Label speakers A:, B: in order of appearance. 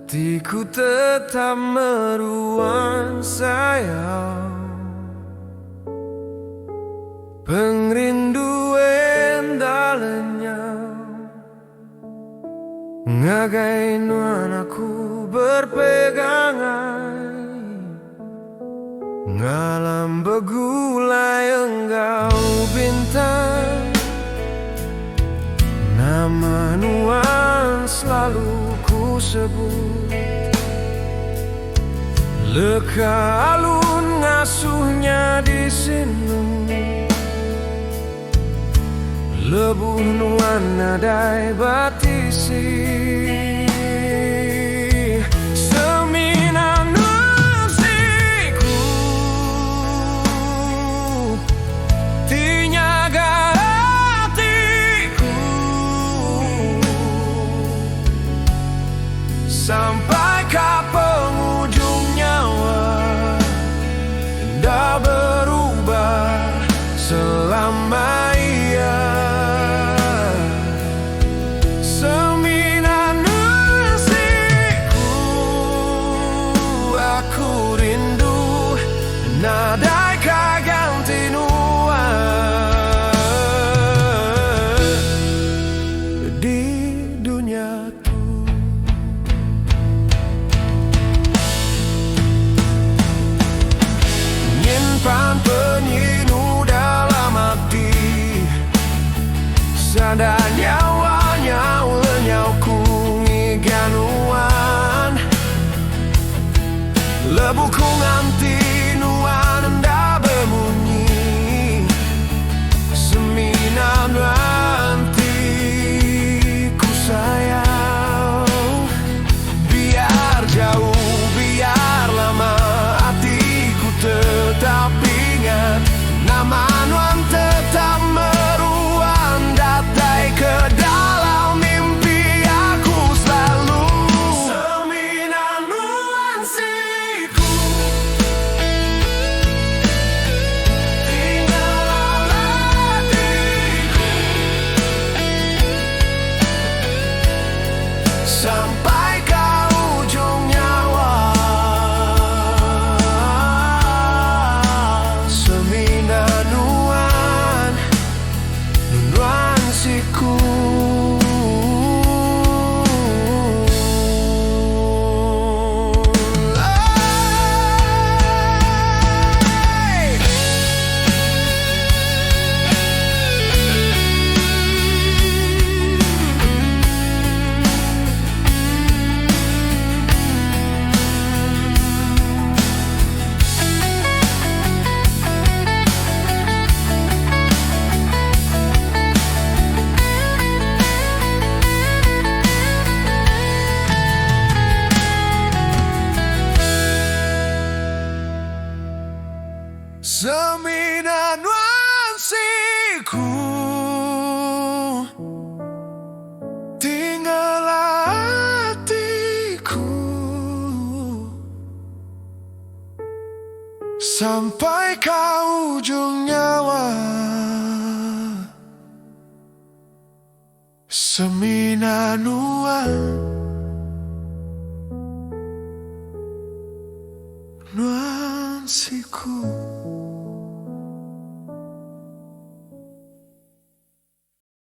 A: hatiku tetap meruang sayang, pengrinduan dalamnya ngagai nuanaku berpegangan ngalam begulai engkau bintang, nama nuan selalu ku sebut. Leka alun ngasuhnya di sini, lebuh nuan nadai batisi. Seminan nuansiku tinyaga hatiku sampai ke penghujung nyawa, tak berubah selama ia. Seminan nuansiku aku rindu, nadai kaganti nuan di dunia tu. Nyimpan penyinu dalam hati, sadar nyawanya ulenyau ku ngiganuan, lebu ku nganti nuan enda bemunyi. Seminan nanti ku sayang, biar jauh biar lama hatiku tetap ingat, nama nuan tetap meruang datai ke dalam mimpi aku selalu. Seminan nuansiku tinggal hatiku sampai ke ujung nyawa. Seminan nuansiku. Seminan nuansiku tinggal hatiku sampai ke ujung nyawa. Seminan nuansiku.